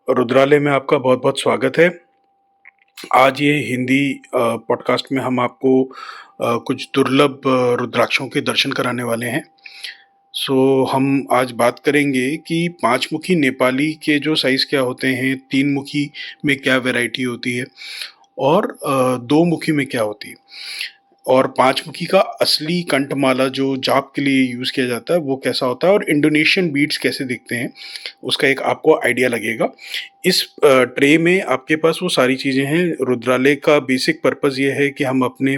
रुद्रालय में आपका बहुत-बहुत स्वागत है। आज ये हिंदी पॉडकास्ट में हम आपको कुछ दुर्लभ रुद्राक्षों के दर्शन कराने वाले हैं। हम आज बात करेंगे कि 5 मुखी नेपाली के जो साइज़ क्या होते हैं, 3 मुखी में क्या वैरायटी होती है और 2 मुखी में क्या होती है। और 5 मुखी का असली कंठमाला जो जाप के लिए यूज़ किया जाता है, वो कैसा होता है और इंडोनेशियन बीट्स कैसे दिखते हैं, उसका एक आपको आइडिया लगेगा। इस ट्रे में आपके पास वो सारी चीज़ें हैं। रुद्रालय का बेसिक पर्पज़ ये है कि हम अपने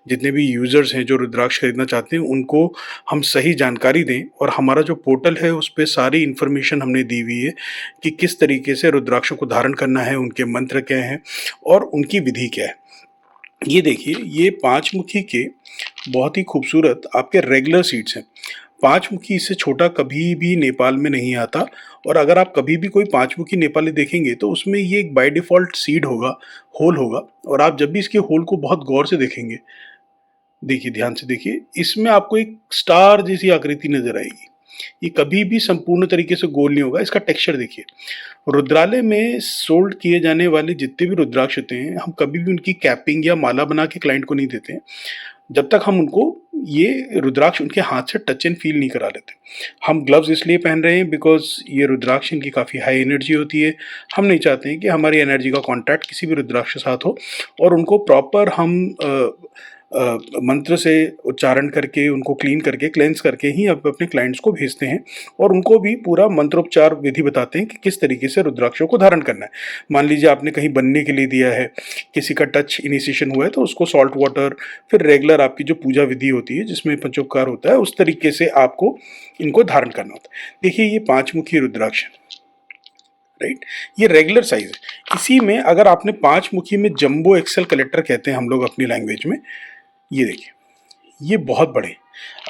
जितने भी यूज़र्स हैं जो रुद्राक्ष खरीदना चाहते हैं, उनको हम सही जानकारी दें और हमारा जो पोर्टल है, उस पे सारी इन्फॉर्मेशन हमने दी हुई है कि किस तरीके से रुद्राक्षों को धारण करना है, उनके मंत्र क्या हैं और उनकी विधि क्या है। ये देखिए, ये 5 मुखी के बहुत ही खूबसूरत आपके रेगुलर सीड्स हैं। 5 मुखी इससे छोटा कभी भी नेपाल में नहीं आता और अगर आप कभी भी कोई 5 मुखी नेपाली देखेंगे तो उसमें ये एक बाय डिफ़ॉल्ट सीड होगा, होल होगा और आप जब भी इसके होल को बहुत गौर से देखेंगे, देखिए ध्यान से देखिए, इसमें आपको एक स्टार जैसी आकृति नज़र आएगी। ये कभी भी संपूर्ण तरीके से गोल नहीं होगा, इसका टेक्सचर देखिए। रुद्रालय में सोल्ड किए जाने वाले जितने भी रुद्राक्ष होते हैं, हम कभी भी उनकी कैपिंग या माला बना के क्लाइंट को नहीं देते हैं, जब तक हम उनको ये रुद्राक्ष उनके हाथ से टच एंड फ़ील नहीं करा लेते। हम ग्लव्स इसलिए पहन रहे हैं बिकॉज़ ये रुद्राक्ष इनकी काफ़ी हाई एनर्जी होती है। हम नहीं चाहते हैं कि हमारी एनर्जी का कॉन्टैक्ट किसी भी रुद्राक्ष के साथ हो और उनको प्रॉपर हम मंत्र से उच्चारण करके, उनको क्लीन करके, क्लेंज़ करके ही अब अपने क्लाइंट्स को भेजते हैं और उनको भी पूरा मंत्रोपचार विधि बताते हैं कि किस तरीके से रुद्राक्षों को धारण करना है। मान लीजिए आपने कहीं बनने के लिए दिया है, किसी का टच इनिशिएशन हुआ है तो उसको सॉल्ट वाटर, फिर रेगुलर आपकी जो पूजा विधि होती है जिसमें पंचोपकार होता है, उस तरीके से आपको इनको धारण करना होता है। देखिए ये 5 मुखी रुद्राक्ष है, राइट? ये रेगुलर साइज़ है। इसी में अगर आपने 5 मुखी में जंबो एक्सेल कलेक्टर कहते हैं हम लोग अपनी लैंग्वेज में, ये देखिए, ये बहुत बड़े हैं।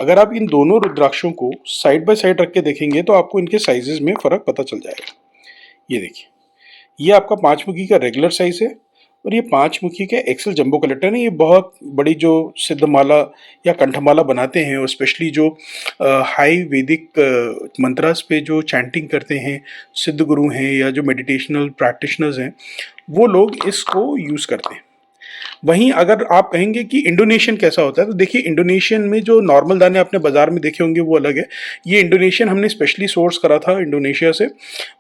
अगर आप इन दोनों रुद्राक्षों को साइड बाय साइड रख के देखेंगे तो आपको इनके साइज़ेज़ में फ़र्क पता चल जाएगा। ये देखिए, ये आपका 5 मुखी का रेगुलर साइज़ है और ये 5 मुखी के एक्सेल जंबो कलेक्टर है। ये बहुत बड़ी जो सिद्धमाला या कंठमाला बनाते हैं और स्पेशली जो हाई वैदिक मंत्रास पे जो चैंटिंग करते हैं, सिद्ध गुरु हैं या जो मेडिटेशनल प्रैक्टिशनर्स हैं, वो लोग इसको यूज़ करते हैं। वहीं अगर आप कहेंगे कि इंडोनेशियन कैसा होता है, तो देखिए इंडोनेशियन में जो नॉर्मल दाने आपने बाज़ार में देखे होंगे वो अलग है। ये इंडोनेशियन हमने स्पेशली सोर्स करा था इंडोनेशिया से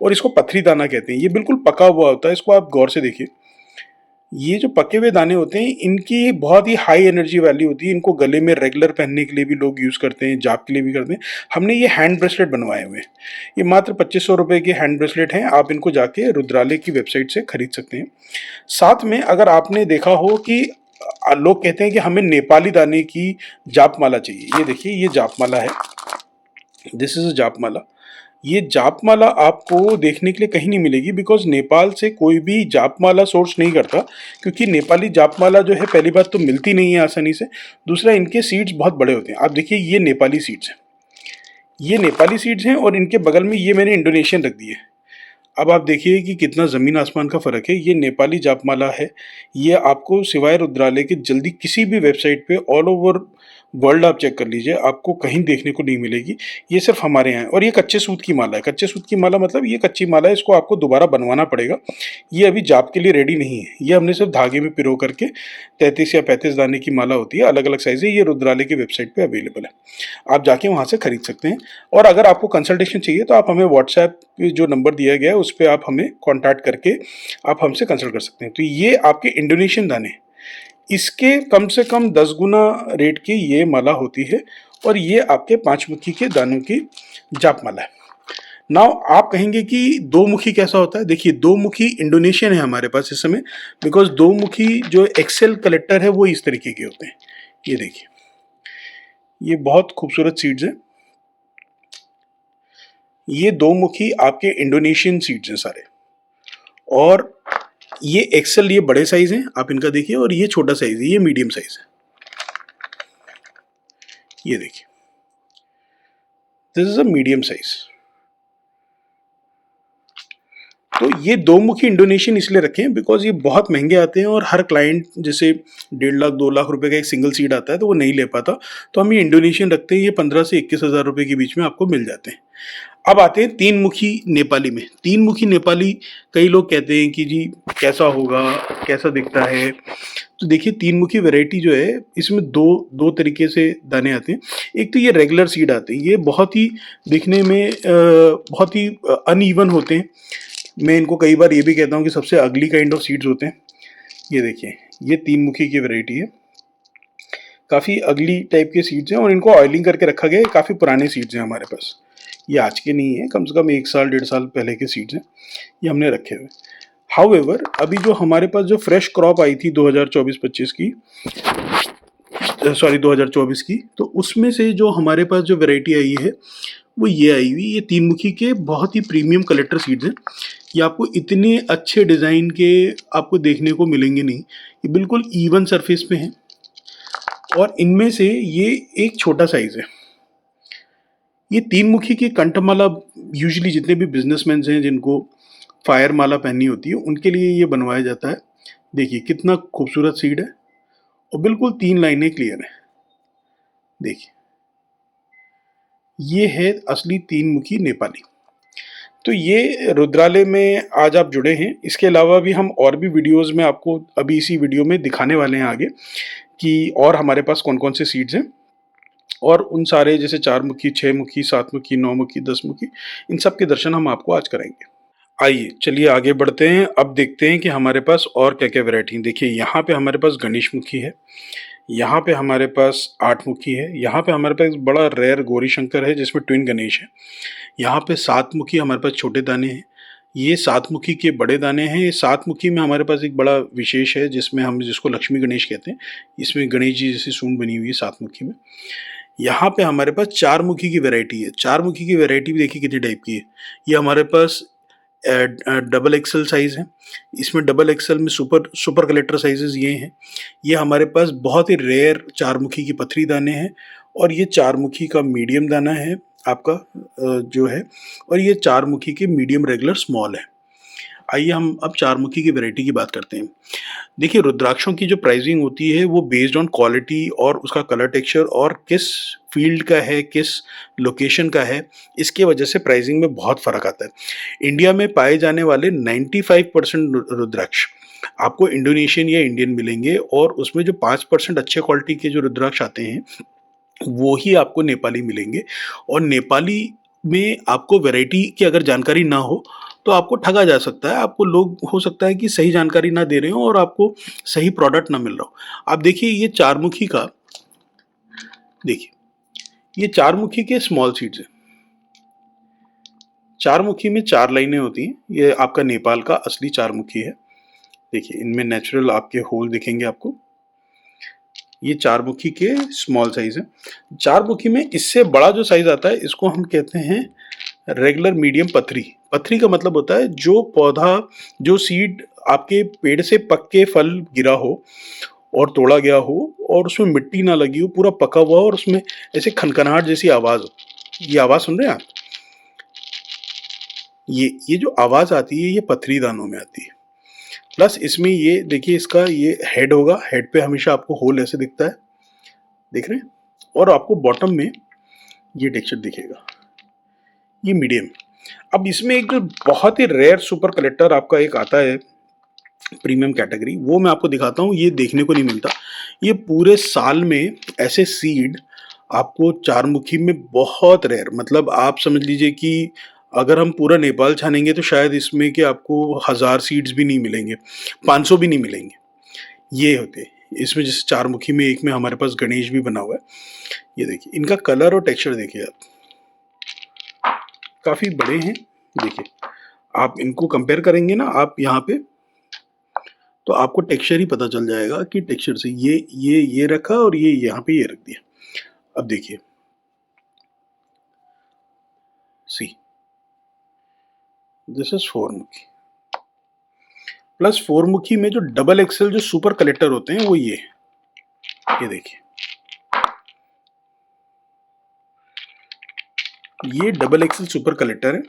और इसको पथरी दाना कहते हैं। ये बिल्कुल पका हुआ होता है, इसको आप गौर से देखिए। ये जो पके हुए दाने होते हैं, इनकी बहुत ही हाई एनर्जी वैल्यू होती है। इनको गले में रेगुलर पहनने के लिए भी लोग यूज़ करते हैं, जाप के लिए भी करते हैं। हमने ये हैंड ब्रेसलेट बनवाए हुए हैं। ये मात्र 2500 रुपए के हैंड ब्रेसलेट हैं। आप इनको जाके रुद्रालय की वेबसाइट से खरीद सकते हैं। साथ में अगर आपने देखा हो कि लोग कहते हैं कि हमें नेपाली दाने की जापमाला चाहिए। ये देखिए, ये जापमाला है। This is a japmala. ये जापमाला आपको देखने के लिए कहीं नहीं मिलेगी बिकॉज़ नेपाल से कोई भी जापमाला सोर्स नहीं करता, क्योंकि नेपाली जापमाला जो है पहली बात तो मिलती नहीं है आसानी से, दूसरा इनके सीड्स बहुत बड़े होते हैं। आप देखिए, ये नेपाली सीड्स हैं। ये नेपाली सीड्स हैं और इनके बगल में ये मैंने इंडोनेशियन रख दी है। अब आप देखिए कि कितना ज़मीन आसमान का फ़र्क है। ये नेपाली जापमाला है। ये आपको सिवाय रुद्रालय के जल्दी किसी भी वेबसाइट पे ऑल ओवर वर्ल्ड आप चेक कर लीजिए, आपको कहीं देखने को नहीं मिलेगी। ये सिर्फ़ हमारे यहाँ है और ये कच्चे सूत की माला है। कच्चे सूत की माला मतलब ये कच्ची माला है, इसको आपको दोबारा बनवाना पड़ेगा। ये अभी जाप के लिए रेडी नहीं है। ये हमने सिर्फ़ धागे में पिरो करके 33 या 35 दाने की माला होती है, अलग-अलग साइज़ है। ये रुद्रालय की वेबसाइट पे अवेलेबल है। आप जाके वहाँ से खरीद सकते हैं और अगर आपको कंसल्टेशन चाहिए तो आप हमें व्हाट्सएप पे जो नंबर दिया गया है उस पे आप हमें कॉन्टैक्ट करके आप हमसे कंसल्ट कर सकते हैं। तो ये आपके इंडोनेशियन दाने हैं। इसके कम से कम 10 गुना रेट की ये माला होती है और ये आपके 5 मुखी के दानों की जाप माला है। नाउ आप कहेंगे कि 2 मुखी कैसा होता है? देखिए, 2 मुखी इंडोनेशियन है हमारे पास इस समय बिकॉज़ 2 मुखी जो एक्सेल कलेक्टर है वो इस तरीके के होते हैं। ये देखिए, ये बहुत खूबसूरत सीड्स हैं। ये 2 मुखी आपके इंडोनेशियन सीड्स हैं सारे और ये एक्सेल, ये बड़े साइज़ हैं, आप इनका देखिए और ये छोटा साइज़ है, ये मीडियम साइज़ है। ये देखिए, this is a medium size. तो ये दो मुखी इंडोनेशियन इसलिए रखे हैं बिकॉज ये बहुत महंगे आते हैं और हर क्लाइंट जैसे 1.5 लाख 2 लाख रुपए का एक सिंगल सीड आता है तो वो नहीं ले पाता। तो हम ये इंडोनेशियन रखते हैं, ये 15 से 21 हज़ार रुपए के बीच में आपको मिल जाते हैं। अब आते हैं तीन मुखी नेपाली में। तीन मुखी नेपाली कई लोग कहते हैं कि जी कैसा होगा, कैसा दिखता है। तो देखिए तीन मुखी वैरायटी जो है इसमें दो दो तरीके से दाने आते हैं। एक तो ये रेगुलर सीड आते हैं, ये बहुत ही दिखने में बहुत ही अनइवन होते हैं। मैं इनको कई बार ये भी कहता हूँ कि सबसे अगली काइंड ऑफ सीड्स होते हैं। ये देखिए ये तीन मुखी की वैरायटी है, काफ़ी अगली टाइप के सीड्स हैं और इनको ऑयलिंग करके रखा गया है। काफ़ी पुराने सीड्स हैं हमारे पास, ये आज के नहीं है, कम से कम 1 साल 1.5 साल पहले के सीड्स हैं, ये हमने रखे हुए। हाउएवर अभी जो हमारे पास जो फ्रेश क्रॉप आई थी 2024-25 की, सॉरी 2024 की, तो उसमें से जो हमारे पास जो वैरायटी आई है वो ये आई हुई, ये तीन मुखी के बहुत ही प्रीमियम कलेक्टर सीड्स हैं। ये आपको इतने अच्छे डिज़ाइन के आपको देखने को मिलेंगे नहीं, ये बिल्कुल इवन सरफेस पे हैं और इनमें से ये एक छोटा साइज़ है। ये तीन मुखी की कंठमाला यूजुअली जितने भी बिजनेसमैन हैं जिनको फायर माला पहननी होती है उनके लिए ये बनवाया जाता है। देखिए कितना खूबसूरत सीड है और बिल्कुल 3 लाइनें क्लियर है। देखिए ये है असली तीन मुखी नेपाली। तो ये रुद्रालय में आज आप जुड़े हैं। इसके अलावा भी हम और भी वीडियोस में आपको अभी इसी वीडियो में दिखाने वाले हैं आगे कि और हमारे पास कौन कौन से सीड्स हैं और उन सारे जैसे 4 मुखी, 6 मुखी, 7 मुखी, 9 मुखी, 10 मुखी, इन सब के दर्शन हम आपको आज कराएंगे। आइए चलिए आगे बढ़ते हैं। अब देखते हैं कि हमारे पास और क्या क्या वैरायटी। देखिए यहाँ पे हमारे पास गणेश मुखी है, यहाँ पे हमारे पास 8 मुखी है, यहाँ पे हमारे पास बड़ा रेयर गौरी शंकर है जिसमें ट्विन गणेश है, यहाँ पे 7 मुखी हमारे पास छोटे दाने हैं, ये 7 मुखी के बड़े दाने हैं। ये 7 मुखी में हमारे पास एक बड़ा विशेष है जिसमें हम जिसको लक्ष्मी गणेश कहते हैं, इसमें गणेश जी जैसी सूंड बनी हुई है 7 मुखी में। यहाँ पे हमारे पास 4 मुखी की वैरायटी है। 4 मुखी की वैरायटी भी देखिए कितनी टाइप की है। ये हमारे पास डबल एक्सल साइज़ है, इसमें डबल एक्सल में सुपर सुपर कलेक्टर साइजेस ये हैं। ये हमारे पास बहुत ही रेयर 4 मुखी की पथरी दाने हैं और ये 4 मुखी का मीडियम दाना है आपका जो है, और ये 4 मुखी के मीडियम रेगुलर स्मॉल है। आइए हम अब 4 मुखी की वैरायटी की बात करते हैं। देखिए रुद्राक्षों की जो प्राइसिंग होती है वो बेस्ड ऑन क्वालिटी और उसका कलर टेक्सचर और किस फील्ड का है, किस लोकेशन का है, इसके वजह से प्राइसिंग में बहुत फ़र्क आता है। इंडिया में पाए जाने वाले 95% रुद्राक्ष आपको इंडोनेशियन या इंडियन मिलेंगे और उसमें जो 5% अच्छे क्वालिटी के जो रुद्राक्ष आते हैं वो ही आपको नेपाली मिलेंगे। और नेपाली में आपको वैरायटी की अगर जानकारी ना हो तो आपको ठगा जा सकता है। आपको लोग हो सकता है कि सही जानकारी ना दे रहे हो और आपको सही प्रोडक्ट ना मिल रहा हो। आप देखिए ये 4 मुखी का, देखिए ये 4 मुखी के स्मॉल सीड्स हैं। 4 मुखी में 4 लाइनें होती हैं। ये आपका नेपाल का असली 4 मुखी है। देखिए इनमें नेचुरल आपके होल दिखेंगे आपको। ये 4 मुखी के स्मॉल साइज है। 4 मुखी में इससे बड़ा जो साइज आता है इसको हम कहते हैं रेगुलर मीडियम पथरी। पथरी का मतलब होता है जो पौधा, जो सीड आपके पेड़ से पक के फल गिरा हो और तोड़ा गया हो और उसमें मिट्टी ना लगी हो, पूरा पका हुआ हो और उसमें ऐसे खनखनाहट जैसी आवाज़ हो। ये आवाज़ सुन रहे हैं आप? ये जो आवाज़ आती है ये पथरी दानों में आती है। प्लस इसमें ये देखिए इसका ये हेड होगा, हेड पे हमेशा आपको होल ऐसे दिखता है, देख रहे हैं? और आपको बॉटम में ये टेक्सचर दिखेगा, ये मीडियम। अब इसमें एक जो बहुत ही रेयर सुपर कलेक्टर आपका एक आता है प्रीमियम कैटेगरी, वो मैं आपको दिखाता हूँ। ये देखने को नहीं मिलता। ये पूरे साल में ऐसे सीड आपको 4 मुखी में बहुत रेयर, मतलब आप समझ लीजिए कि अगर हम पूरा नेपाल छानेंगे तो शायद इसमें कि आपको 1000 सीड्स भी नहीं मिलेंगे, 500 भी नहीं मिलेंगे। ये होते हैं। इसमें जैसे 4 मुखी में एक में हमारे पास गणेश भी बना हुआ है। ये देखिए इनका कलर और टेक्सचर देखिए आप, काफ़ी बड़े हैं। देखिए आप इनको कंपेयर करेंगे ना आप यहाँ पे, तो आपको टेक्सचर ही पता चल जाएगा कि टेक्सचर से ये रखा और ये यहाँ पे ये रख दिया। अब देखिए सी, दिस इज 4 मुखी प्लस 4 मुखी में जो डबल एक्सेल जो सुपर कलेक्टर होते हैं वो ये देखिए, ये डबल एक्सेल सुपर कलेक्टर है।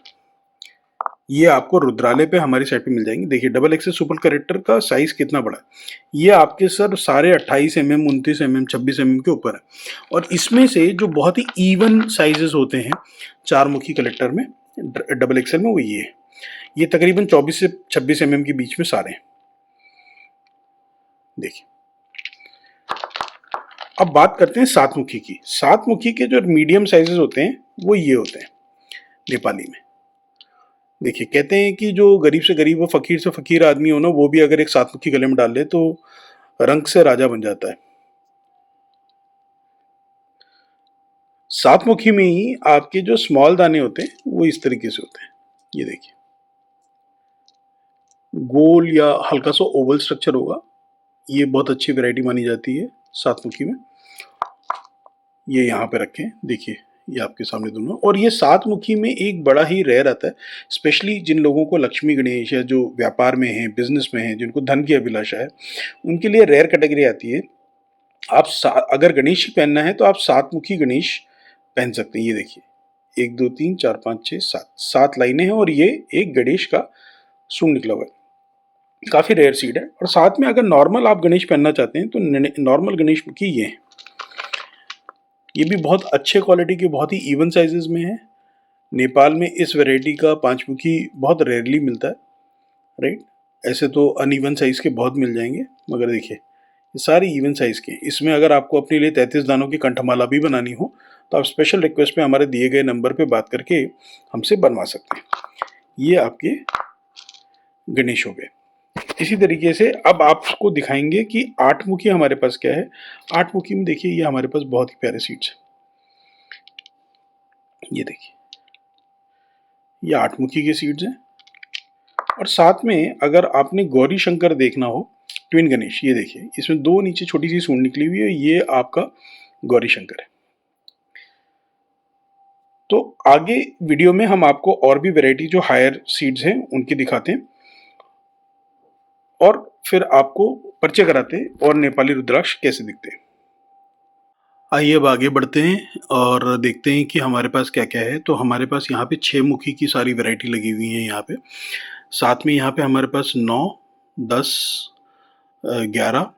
ये आपको रुद्रालय पे हमारी साइट पे मिल जाएंगी। देखिए डबल एक्सेल सुपर कलेक्टर का साइज कितना बड़ा है। ये आपके सर सारे 28 mm, 29 mm, 26 mm के ऊपर है। और इसमें से जो बहुत ही इवन साइजेस होते हैं चार मुखी कलेक्टर में, डबल एक्सेल में, वो ये है। ये तकरीबन 24 से 26 mm के बीच में सारे हैं। देखिए अब बात करते हैं सात मुखी की। सात मुखी के जो मीडियम साइजेस होते हैं वो ये होते हैं नेपाली में। देखिए कहते हैं कि जो गरीब से गरीब और फकीर से फकीर आदमी हो ना, वो भी अगर एक सात मुखी गले में डाल ले तो रंग से राजा बन जाता है। सात मुखी में ही आपके जो स्मॉल दाने होते हैं वो इस तरीके से होते हैं। ये देखिए गोल या हल्का सा ओवल स्ट्रक्चर होगा। ये बहुत अच्छी वैरायटी मानी जाती है सात मुखी में। ये यहाँ पे रखें, देखिए ये आपके सामने दोनों। और ये सात मुखी में एक बड़ा ही रेयर आता है, स्पेशली जिन लोगों को लक्ष्मी गणेश या जो व्यापार में है, बिजनेस में है, जिनको धन की अभिलाषा है, उनके लिए रेयर कैटेगरी आती है। आप अगर गणेश ही पहनना है तो आप सात मुखी गणेश पहन सकते हैं। ये देखिए 1 2 3 4 5 6 7 7 लाइनें हैं और ये एक गणेश का सूंड निकला हुआ है। काफ़ी रेयर सीड है। और साथ में अगर नॉर्मल आप गणेश पहनना चाहते हैं तो नॉर्मल गणेश मुखी ये है। ये भी बहुत अच्छे क्वालिटी के, बहुत ही इवन साइजेस में है। नेपाल में इस वैरायटी का पांचमुखी बहुत रेयरली मिलता है, राइट। ऐसे तो अनइवन साइज के बहुत मिल जाएंगे, मगर देखिए ये सारे इवन साइज के। इसमें अगर आपको अपने लिए 33 दानों की कंठमाला भी बनानी हो तो आप स्पेशल रिक्वेस्ट पे हमारे दिए गए नंबर पे बात करके हमसे बनवा सकते हैं। ये आपके गणेश हो गए। इसी तरीके से अब आपको दिखाएंगे कि आठ मुखी हमारे पास क्या है। आठ मुखी में देखिए ये हमारे पास बहुत ही प्यारे सीड्स हैं। ये देखिए ये आठ मुखी के सीड्स हैं। और साथ में अगर आपने गौरी शंकर देखना हो, ट्विन गणेश, ये देखिए इसमें दो नीचे छोटी सी सूंड निकली हुई है, ये आपका गौरी शंकर है। तो आगे वीडियो में हम आपको और भी वैरायटी जो हायर सीड्स हैं उनकी दिखाते हैं और फिर आपको परिचय कराते हैं और नेपाली रुद्राक्ष कैसे दिखते हैं। आइए अब आगे बढ़ते हैं और देखते हैं कि हमारे पास क्या क्या है। तो हमारे पास यहाँ पे 6 मुखी की सारी वैरायटी लगी हुई है यहाँ पे। साथ में यहाँ पे हमारे पास 9, 10, 11,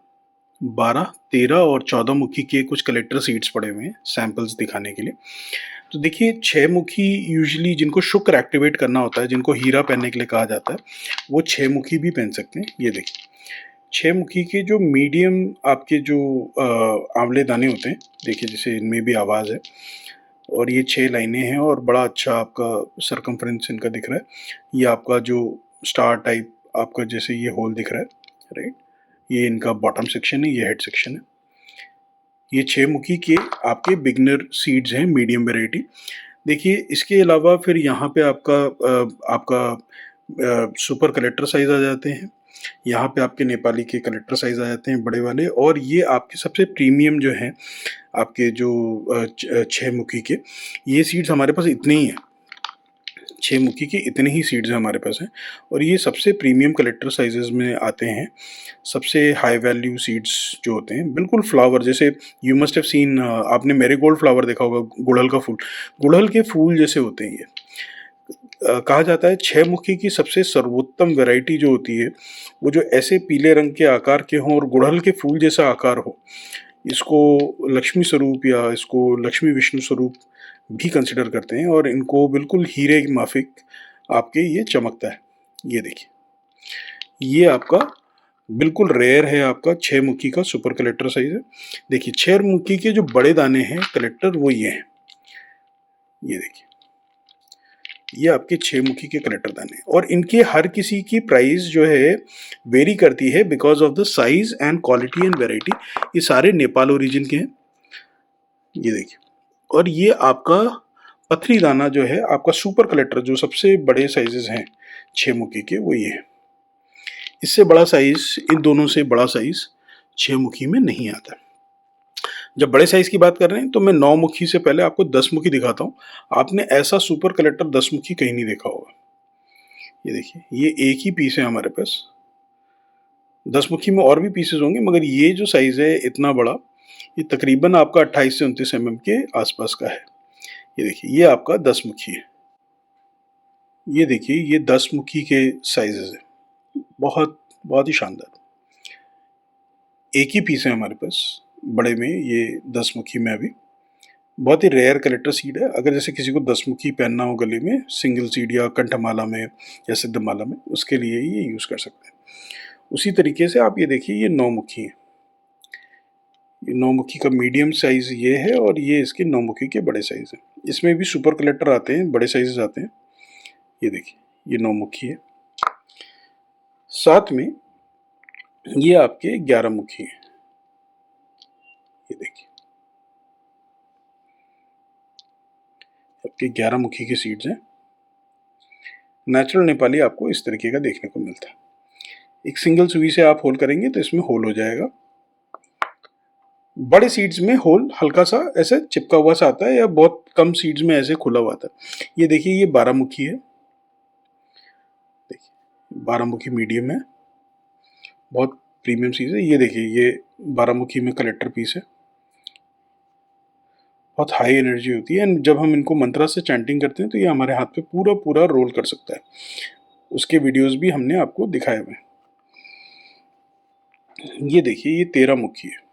12, 13 और 14 मुखी के कुछ कलेक्टर सीड्स पड़े हुए हैं सैंपल्स दिखाने के लिए। तो देखिए 6 मुखी यूजुअली जिनको शुक्र एक्टिवेट करना होता है, जिनको हीरा पहनने के लिए कहा जाता है, वो 6 मुखी भी पहन सकते हैं। ये देखिए 6 मुखी के जो मीडियम आपके जो आंवले दाने होते हैं, देखिए जैसे इनमें भी आवाज़ है और ये 6 लाइनें हैं और बड़ा अच्छा आपका सरकमफ्रेंस इनका दिख रहा है। ये आपका जो स्टार टाइप आपका जैसे ये होल दिख रहा है, राइट। ये इनका बॉटम सेक्शन है, ये हेड सेक्शन है। ये 6 मुखी के आपके बिगनर सीड्स हैं, मीडियम वैरायटी। देखिए इसके अलावा फिर यहाँ पे आपका सुपर कलेक्टर साइज़ आ जाते हैं। यहाँ पे आपके नेपाली के कलेक्टर साइज़ आ जाते हैं बड़े वाले। और ये आपके सबसे प्रीमियम जो हैं आपके जो 6 मुखी के, ये सीड्स हमारे पास इतने ही हैं। 6 मुखी के इतने ही सीड्स हमारे पास हैं और ये सबसे प्रीमियम कलेक्टर साइजेस में आते हैं। सबसे हाई वैल्यू सीड्स जो होते हैं, बिल्कुल फ्लावर जैसे, यू मस्ट हैव सीन, आपने मैरीगोल्ड फ्लावर देखा होगा, गुड़हल का फूल, गुड़हल के फूल जैसे होते हैं ये। कहा जाता है 6 मुखी की सबसे सर्वोत्तम वैरायटी जो होती है वो जो ऐसे पीले रंग के आकार के हों और गुड़हल के फूल जैसा आकार हो, इसको लक्ष्मी स्वरूप या इसको लक्ष्मी विष्णु स्वरूप भी कंसिडर करते हैं और इनको बिल्कुल हीरे की माफिक आपके ये चमकता है। ये देखिए ये आपका बिल्कुल रेयर है, आपका 6 मुखी का सुपर कलेक्टर साइज है। देखिए 6 मुखी के जो बड़े दाने हैं कलेक्टर वो ये हैं। ये देखिए ये आपके 6 मुखी के कलेक्टर दाने और इनके हर किसी की प्राइस जो है वेरी करती है because of the size and quality and variety. ये सारे नेपाल ओरिजिन के हैं। ये देखिए और ये आपका पथरी दाना जो है आपका सुपर कलेक्टर, जो सबसे बड़े साइजेस हैं 6 मुखी के, वो ये है। इससे बड़ा साइज, इन दोनों से बड़ा साइज 6 मुखी में नहीं आता। जब बड़े साइज की बात कर रहे हैं तो मैं 9 मुखी से पहले आपको 10 मुखी दिखाता हूँ। आपने ऐसा सुपर कलेक्टर 10 मुखी कहीं नहीं देखा होगा। ये देखिए ये एक ही पीस है हमारे पास। 10 मुखी में और भी पीसेस होंगे मगर ये जो साइज है इतना बड़ा, ये तकरीबन आपका 28 से 29 mm के आसपास का है। ये देखिए ये आपका 10 मुखी है। ये देखिए, ये 10 मुखी के साइज़ेज़ हैं। बहुत, बहुत ही शानदार। एक ही पीस है हमारे पास, बड़े में ये 10 मुखी में अभी। बहुत ही रेयर कलेक्टर सीड है। अगर जैसे किसी को 10 मुखी पहनना हो गले में, सिंगल सीड या कंठमाला में या सिद्धमाला में, उसके लिए ये यूज़ कर सकते हैं। उसी तरीके से आप ये देखिए, ये 9 मुखी है। ये 9 मुखी का मीडियम साइज़ ये है और ये इसके 9 मुखी के बड़े साइज़ हैं। इसमें भी सुपर कलेक्टर आते हैं, बड़े साइज़ेज़ आते हैं। ये देखिए, ये 9 मुखी है। साथ में ये आपके 11 मुखी हैं। ये देखिए, आपके 11 मुखी के सीड्स हैं। नेचुरल नेपाली आपको इस तरीके का देखने को मिलता है। एक सिंगल सुई से आप होल करेंगे तो इसमें होल हो जाएगा। बड़े सीड्स में होल हल्का सा ऐसे चिपका हुआ सा आता है या बहुत कम सीड्स में ऐसे खुला हुआ आता है। ये देखिए, ये 12 मुखी है। देखिए, 12 मुखी मीडियम है, बहुत प्रीमियम चीज़ है। ये देखिए, ये 12 मुखी में कलेक्टर पीस है। बहुत हाई एनर्जी होती है एंड जब हम इनको मंत्रा से चैंटिंग करते हैं तो ये हमारे हाथ पे पूरा पूरा रोल कर सकता है। उसके वीडियोस भी हमने आपको दिखाए हुए हैं। ये देखिए, ये 13 मुखी है।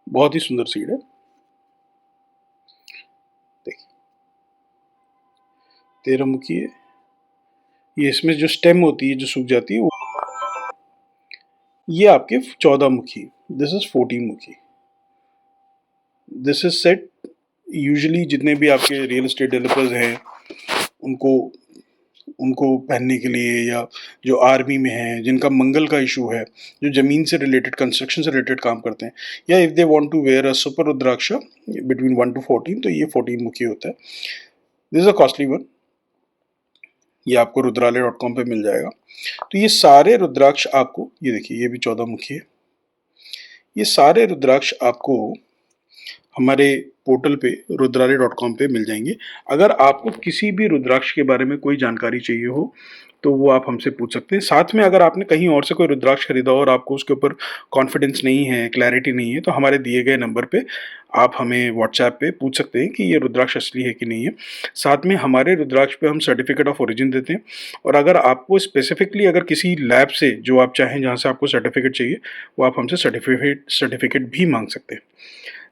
बहुत ही सुंदर सीड है। देखिए, 13 मुखी है। ये इसमें जो स्टेम होती है जो सूख जाती है वो, ये आपके 14 मुखी। दिस इज 14 मुखी। दिस इज सेट यूजुअली जितने भी आपके रियल एस्टेट डेवलपर्स हैं उनको उनको पहनने के लिए, या जो आर्मी में हैं जिनका मंगल का इशू है, जो ज़मीन से रिलेटेड कंस्ट्रक्शन से रिलेटेड काम करते हैं, या if they want to wear a super rudraksha between 1 to 14, तो ये 14 मुखी होता है। This is a costly one. ये आपको rudralaya.com पे मिल जाएगा। तो ये सारे रुद्राक्ष आपको, ये देखिए, ये भी 14 मुखी है। ये सारे रुद्राक्ष आपको हमारे पोर्टल पे rudralaya.com पे मिल जाएंगे। अगर आपको किसी भी रुद्राक्ष के बारे में कोई जानकारी चाहिए हो तो वो आप हमसे पूछ सकते हैं। साथ में अगर आपने कहीं और से कोई रुद्राक्ष खरीदा हो और आपको उसके ऊपर कॉन्फिडेंस नहीं है, क्लैरिटी नहीं है, तो हमारे दिए गए नंबर पे आप हमें व्हाट्सएप पे पूछ सकते हैं कि ये रुद्राक्ष असली है कि नहीं है। साथ में हमारे रुद्राक्ष पे हम सर्टिफिकेट ऑफ ओरिजिन देते हैं और अगर आपको स्पेसिफिकली अगर किसी लैब से जो आप चाहें जहाँ से आपको सर्टिफिकेट चाहिए, वो आप हमसे सर्टिफिकेट भी मांग सकते हैं।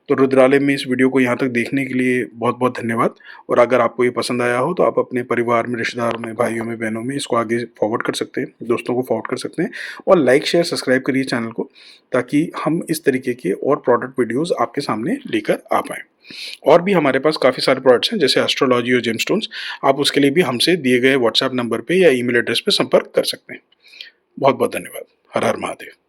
तो रुद्रालय में इस वीडियो को यहाँ तक देखने के लिए बहुत बहुत धन्यवाद। और अगर आपको ये पसंद आया हो तो आप अपने परिवार में, रिश्तेदारों में, भाइयों में, बहनों में इसको आगे फॉरवर्ड कर सकते हैं, दोस्तों को फॉरवर्ड कर सकते हैं। और लाइक, शेयर, सब्सक्राइब करिए चैनल को, ताकि हम इस तरीके के और प्रोडक्ट वीडियोज़ आपके सामने लेकर आ पाएँ। और भी हमारे पास काफ़ी सारे प्रोडक्ट्स हैं, जैसे एस्ट्रोलॉजी और जेमस्टोन्स। आप उसके लिए भी हमसे दिए गए व्हाट्सएप नंबर पर या ईमेल एड्रेस पर संपर्क कर सकते हैं। बहुत बहुत धन्यवाद। हर हर महादेव।